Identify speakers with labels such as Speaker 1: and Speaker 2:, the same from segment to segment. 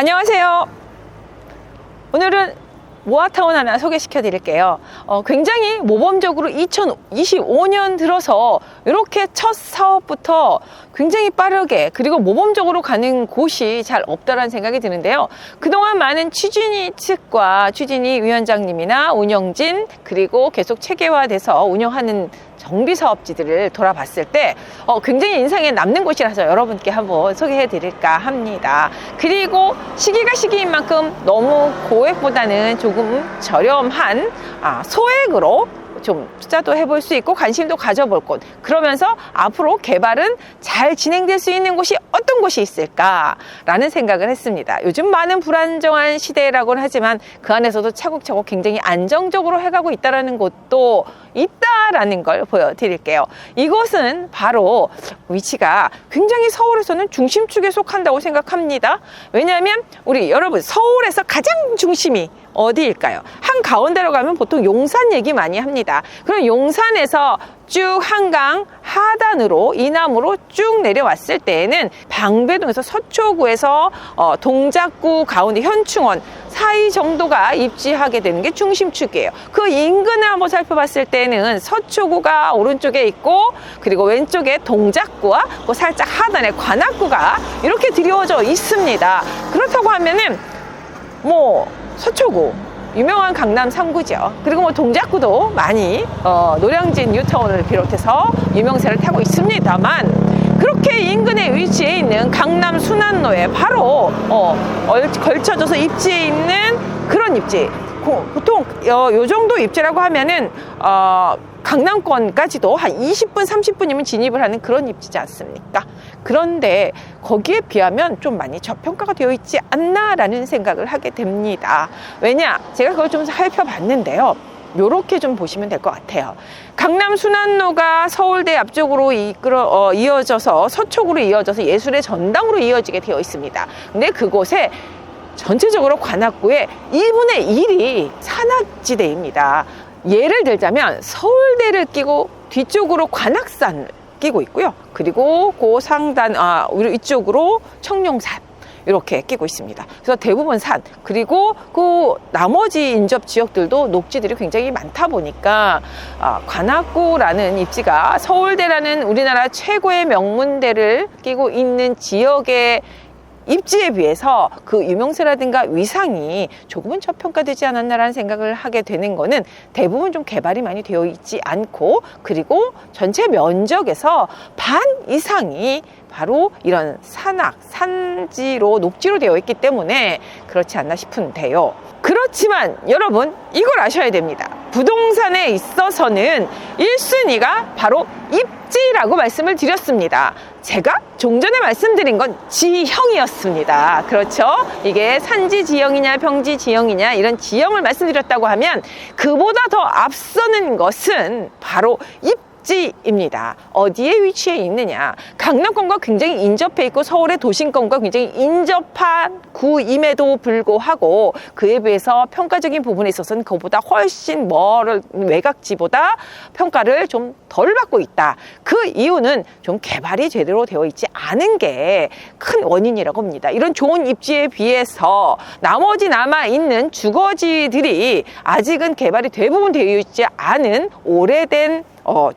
Speaker 1: 안녕하세요. 오늘은 모아타운 하나 소개시켜 드릴게요. 굉장히 모범적으로 2025년 들어서 이렇게 첫 사업부터 굉장히 빠르게 그리고 모범적으로 가는 곳이 잘 없다라는 생각이 드는데요. 그동안 많은 취진이 측과 취진이 위원장님이나 운영진 그리고 계속 체계화돼서 운영하는 정비사업지들을 돌아봤을 때 굉장히 인상에 남는 곳이라서 여러분께 한번 소개해 드릴까 합니다. 그리고 시기가 시기인 만큼 너무 고액보다는 조금 저렴한 소액으로 좀 투자도 해볼 수 있고 관심도 가져볼 곳, 그러면서 앞으로 개발은 잘 진행될 수 있는 곳이 어떤 곳이 있을까라는 생각을 했습니다. 요즘 많은 불안정한 시대라고는 하지만 그 안에서도 차곡차곡 굉장히 안정적으로 해가고 있다는 곳도 있다라는 걸 보여드릴게요. 이곳은 바로 위치가 굉장히 서울에서는 중심축에 속한다고 생각합니다. 왜냐하면 우리 여러분 서울에서 가장 중심이 어디일까요? 한가운데로 가면 보통 용산 얘기 많이 합니다. 그럼 용산에서 쭉 한강 하단으로 이남으로 쭉 내려왔을 때에는 방배동에서 서초구에서 동작구 가운데 현충원 사이 정도가 입지하게 되는 게 중심축이에요. 그 인근을 한번 살펴봤을 때는 서초구가 오른쪽에 있고 그리고 왼쪽에 동작구와 그 살짝 하단에 관악구가 이렇게 드리워져 있습니다. 그렇다고 하면은 서초구 유명한 강남 3구죠. 그리고 동작구도 많이 노량진 뉴타운을 비롯해서 유명세를 타고 있습니다만, 그렇게 인근에 위치해 있는 강남 순환로에 바로 걸쳐져서 입지해 있는 그런 입지, 보통 요 정도 입지라고 하면은 강남권까지도 한 20분 30분이면 진입을 하는 그런 입지지 않습니까? 그런데 거기에 비하면 좀 많이 저평가가 되어 있지 않나라는 생각을 하게 됩니다. 왜냐? 제가 그걸 좀 살펴봤는데요. 요렇게 좀 보시면 될 것 같아요. 강남 순환로가 서울대 앞쪽으로 이어져서 서초구로 이어져서 예술의 전당으로 이어지게 되어 있습니다. 근데 그곳에 전체적으로 관악구의 2분의 1이 산악지대입니다. 예를 들자면 서울대를 끼고 뒤쪽으로 관악산을 끼고 있고요. 그리고 그 상단 이쪽으로 청룡산 이렇게 끼고 있습니다. 그래서 대부분 산, 그리고 그 나머지 인접 지역들도 녹지들이 굉장히 많다 보니까 관악구라는 입지가 서울대라는 우리나라 최고의 명문대를 끼고 있는 지역의 입지에 비해서 그 유명세라든가 위상이 조금은 저평가되지 않았나라는 생각을 하게 되는 거는 대부분 좀 개발이 많이 되어 있지 않고, 그리고 전체 면적에서 반 이상이 바로 이런 산지로 녹지로 되어 있기 때문에 그렇지 않나 싶은데요. 그렇지만 여러분 이걸 아셔야 됩니다. 부동산에 있어서는 1순위가 바로 입지라고 말씀을 드렸습니다. 제가 종전에 말씀드린 건 지형이었습니다. 그렇죠? 이게 산지 지형이냐 평지 지형이냐 이런 지형을 말씀드렸다고 하면 그보다 더 앞서는 것은 바로 입지입니다. 어디에 위치해 있느냐. 강남권과 굉장히 인접해 있고 서울의 도심권과 굉장히 인접한 구임에도 불구하고 그에 비해서 평가적인 부분에 있어서는 그보다 훨씬 멀은 외곽지보다 평가를 좀 덜 받고 있다. 그 이유는 좀 개발이 제대로 되어 있지 않은 게 큰 원인이라고 합니다. 이런 좋은 입지에 비해서 나머지 남아있는 주거지들이 아직은 개발이 대부분 되어 있지 않은 오래된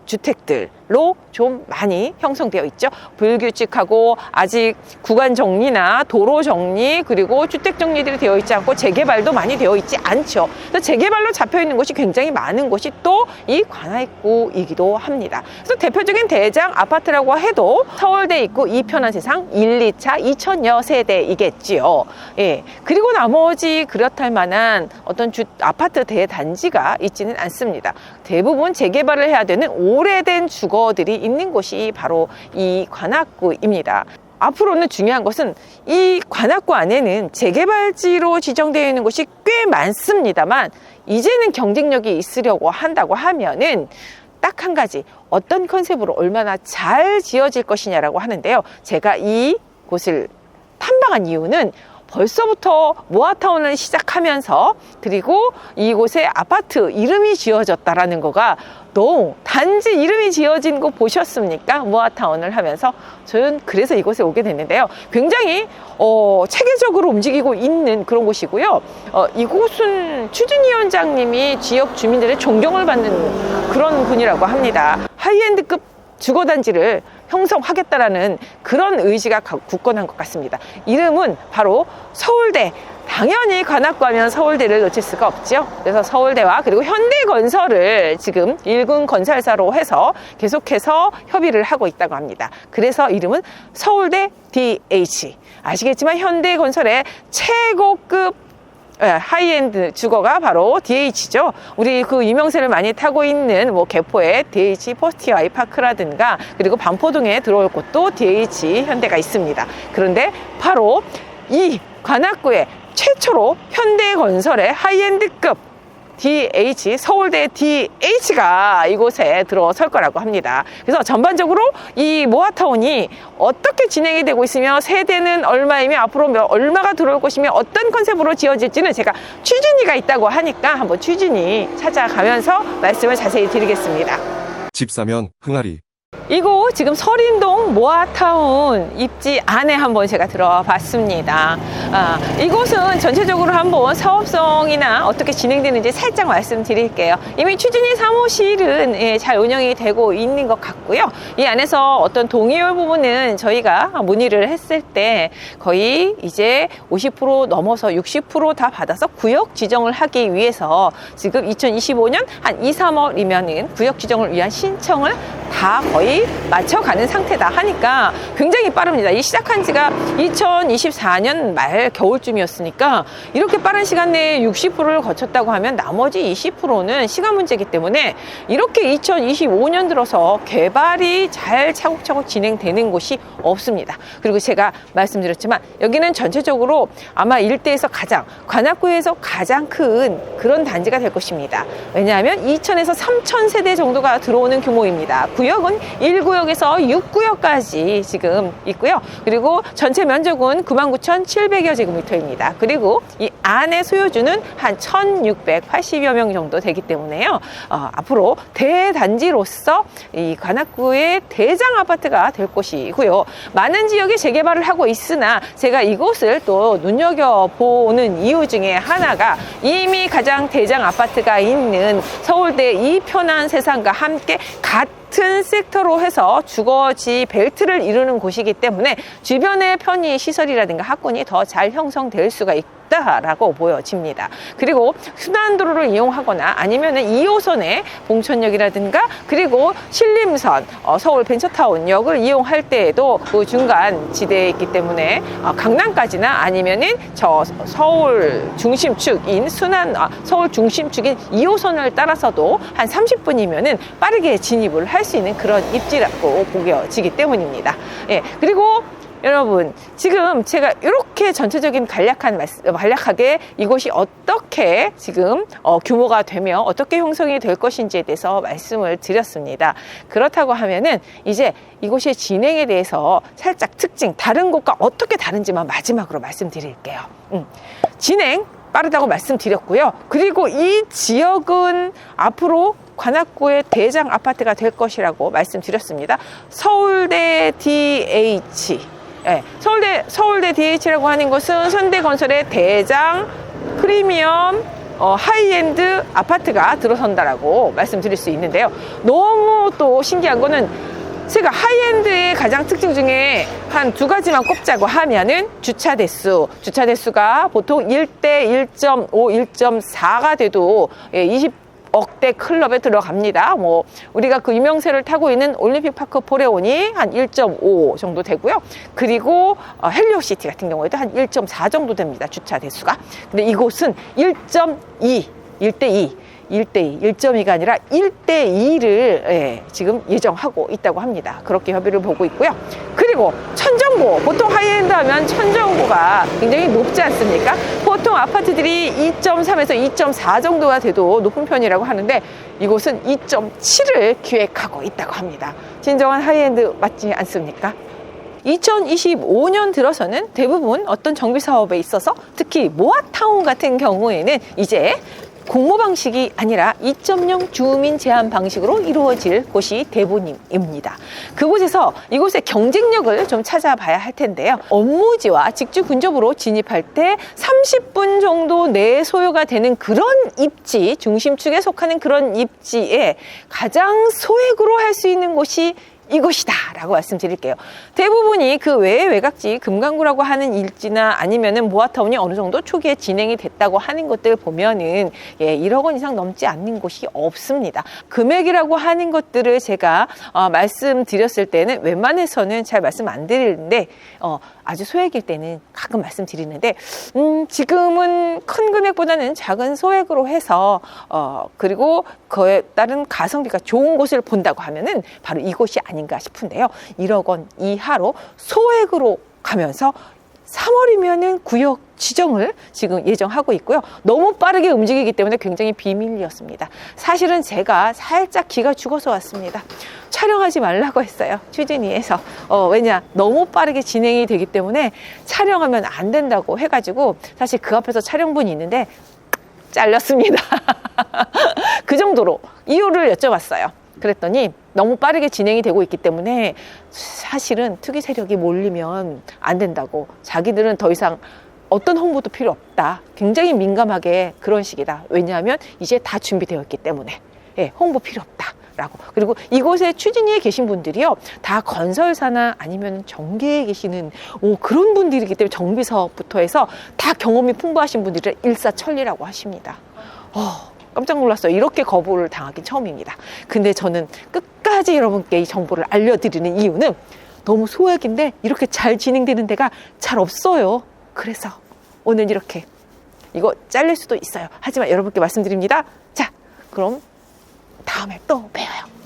Speaker 1: 주택들로 좀 많이 형성되어 있죠. 불규칙하고 아직 구간 정리나 도로 정리 그리고 주택 정리들이 되어 있지 않고 재개발도 많이 되어 있지 않죠. 그래서 재개발로 잡혀 있는 곳이 굉장히 많은 곳이 또 이 관악구이기도 합니다. 그래서 대표적인 대장 아파트라고 해도 서울대 있고 이편한 세상 1, 2차 2천여 세대이겠지요. 예. 그리고 나머지 그렇할 만한 어떤 아파트 대단지가 있지는 않습니다. 대부분 재개발을 해야 되는 오래된 주거들이 있는 곳이 바로 이 관악구입니다. 앞으로는 중요한 것은 이 관악구 안에는 재개발지로 지정되어 있는 곳이 꽤 많습니다만, 이제는 경쟁력이 있으려고 한다고 하면은 딱 한 가지, 어떤 컨셉으로 얼마나 잘 지어질 것이냐라고 하는데요. 제가 이 곳을 탐방한 이유는 벌써부터 모아타운을 시작하면서 그리고 이곳에 아파트 이름이 지어졌다라는 거가 너무 단지 이름이 지어진 곳 보셨습니까? 모아타운을 하면서 저는 그래서 이곳에 오게 됐는데요. 굉장히 체계적으로 움직이고 있는 그런 곳이고요. 이곳은 추진위 원장님이 지역 주민들의 존경을 받는 그런 분이라고 합니다. 하이엔드급 주거단지를 형성하겠다라는 그런 의지가 굳건한 것 같습니다. 이름은 바로 서울대. 당연히 관악구 하면 서울대를 놓칠 수가 없죠. 그래서 서울대와 그리고 현대건설을 지금 1군 건설사로 해서 계속해서 협의를 하고 있다고 합니다. 그래서 이름은 서울대 DH. 아시겠지만 현대건설의 최고급 하이엔드 주거가 바로 DH죠. 우리 그 유명세를 많이 타고 있는 뭐 개포의 DH 포스티 아이파크라든가 그리고 반포동에 들어올 곳도 DH 현대가 있습니다. 그런데 바로 이 관악구에 최초로 현대건설의 하이엔드급 DH, 서울대 DH가 이곳에 들어설 거라고 합니다. 그래서 전반적으로 이 모아타운이 어떻게 진행이 되고 있으며 세대는 얼마이며 앞으로 얼마가 들어올 것이며 어떤 컨셉으로 지어질지는 제가 취준이가 있다고 하니까 한번 취준이 찾아가면서 말씀을 자세히 드리겠습니다.
Speaker 2: 집 사면 흥아리.
Speaker 1: 이곳 지금 서린동 모아타운 입지 안에 한번 제가 들어와 봤습니다. 이곳은 전체적으로 한번 사업성이나 어떻게 진행되는지 살짝 말씀드릴게요. 이미 추진위 사무실은 잘 운영이 되고 있는 것 같고요. 이 안에서 어떤 동의율 부분은 저희가 문의를 했을 때 거의 이제 50% 넘어서 60% 다 받아서 구역 지정을 하기 위해서 지금 2025년 한 2, 3월이면은 구역 지정을 위한 신청을 다 거의 맞춰가는 상태다 하니까 굉장히 빠릅니다. 이 시작한 지가 2024년 말 겨울쯤이었으니까 이렇게 빠른 시간 내에 60%를 거쳤다고 하면 나머지 20%는 시간 문제이기 때문에 이렇게 2025년 들어서 개발이 잘 차곡차곡 진행되는 곳이 없습니다. 그리고 제가 말씀드렸지만 여기는 전체적으로 아마 일대에서 관악구에서 가장 큰 그런 단지가 될 것입니다. 왜냐하면 2,000에서 3,000 세대 정도가 들어오는 규모입니다. 구역은 1구역에서 6구역까지 지금 있고요. 그리고 전체 면적은 99,700여 제곱미터입니다. 그리고 이 안에 소유주는 한 1,680여 명 정도 되기 때문에요. 앞으로 대단지로서 이 관악구의 대장 아파트가 될 것이고요. 많은 지역에 재개발을 하고 있으나 제가 이곳을 또 눈여겨보는 이유 중에 하나가 이미 가장 대장 아파트가 있는 서울대 이편한 세상과 함께 같은 섹터로 해서 주거지 벨트를 이루는 곳이기 때문에 주변의 편의 시설이라든가 학군이 더 잘 형성될 수가 있다라고 보여집니다. 그리고 순환도로를 이용하거나 아니면은 2호선의 봉천역이라든가 그리고 신림선 서울 벤처타운역을 이용할 때에도 그 중간 지대에 있기 때문에 강남까지나 아니면은 저 서울 중심축인 서울 중심축인 2호선을 따라서도 한 30분이면은 빠르게 진입을 할 수 있는 그런 입지라고 보여지기 때문입니다. 예, 그리고 여러분 지금 제가 이렇게 전체적인 간략하게 이곳이 어떻게 지금 규모가 되며 어떻게 형성이 될 것인지에 대해서 말씀을 드렸습니다. 그렇다고 하면은 이제 이곳의 진행에 대해서 살짝 특징, 다른 곳과 어떻게 다른지만 마지막으로 말씀드릴게요. 진행 빠르다고 말씀드렸고요. 그리고 이 지역은 앞으로 관악구의 대장 아파트가 될 것이라고 말씀드렸습니다. 서울대 DH. 네, 서울대 DH라고 하는 것은 현대건설의 대장 프리미엄 하이엔드 아파트가 들어선다라고 말씀드릴 수 있는데요. 너무 또 신기한 거는 제가 하이엔드의 가장 특징 중에 한 두 가지만 꼽자고 하면은 주차 대수가 보통 1대 1.5, 1.4가 돼도 20억대 클럽에 들어갑니다. 뭐 우리가 그 유명세를 타고 있는 올림픽파크 포레온이 한 1.5 정도 되고요. 그리고 헬리오시티 같은 경우에도 한 1.4 정도 됩니다. 주차 대수가. 근데 이곳은 1.2, 1.2가 아니라 1대2를 지금 예정하고 있다고 합니다. 그렇게 협의를 보고 있고요. 그리고 천정고, 보통 하이엔드 하면 천정고가 굉장히 높지 않습니까? 보통 아파트들이 2.3에서 2.4 정도가 돼도 높은 편이라고 하는데 이곳은 2.7을 기획하고 있다고 합니다. 진정한 하이엔드 맞지 않습니까? 2025년 들어서는 대부분 어떤 정비 사업에 있어서 특히 모아타운 같은 경우에는 이제 공모 방식이 아니라 2.0 주민 제한 방식으로 이루어질 곳이 대부분입니다. 그곳에서 이곳의 경쟁력을 좀 찾아봐야 할 텐데요. 업무지와 직주 근접으로 진입할 때 30분 정도 내 소요가 되는 그런 입지, 중심축에 속하는 그런 입지에 가장 소액으로 할 수 있는 곳이 이곳이다 라고 말씀드릴게요. 대부분이 그 외의 외곽지 금강구라고 하는 일지나 아니면은 모아타운이 어느 정도 초기에 진행이 됐다고 하는 것들 보면은 1억 원 이상 넘지 않는 곳이 없습니다. 금액이라고 하는 것들을 제가 말씀드렸을 때는 웬만해서는 잘 말씀 안 드리는데 아주 소액일 때는 가끔 말씀드리는데 지금은 큰 금액보다는 작은 소액으로 해서 그리고 그에 따른 가성비가 좋은 곳을 본다고 하면은 바로 이곳이 아닌가 싶은데요. 1억 원 이하로 소액으로 가면서 3월이면은 구역 지정을 지금 예정하고 있고요. 너무 빠르게 움직이기 때문에 굉장히 비밀이었습니다. 사실은 제가 살짝 기가 죽어서 왔습니다. 촬영하지 말라고 했어요. 추진위에서. 왜냐? 너무 빠르게 진행이 되기 때문에 촬영하면 안 된다고 해가지고 사실 그 앞에서 촬영분이 있는데 잘렸습니다. 그 정도로 이유를 여쭤봤어요. 그랬더니 너무 빠르게 진행이 되고 있기 때문에 사실은 투기 세력이 몰리면 안 된다고, 자기들은 더 이상 어떤 홍보도 필요 없다, 굉장히 민감하게 그런 식이다. 왜냐하면 이제 다 준비되어 있기 때문에 홍보 필요 없다 라고. 그리고 이곳에 추진위에 계신 분들이요, 다 건설사나 아니면 정계에 계시는 그런 분들이기 때문에 정비사업부터 해서 다 경험이 풍부하신 분들이 일사천리라고 하십니다. 깜짝 놀랐어요. 이렇게 거부를 당하긴 처음입니다. 근데 저는 끝까지 여러분께 이 정보를 알려드리는 이유는 너무 소액인데 이렇게 잘 진행되는 데가 잘 없어요. 그래서 오늘 이렇게, 이거 잘릴 수도 있어요. 하지만 여러분께 말씀드립니다. 자, 그럼 다음에 또 봬요.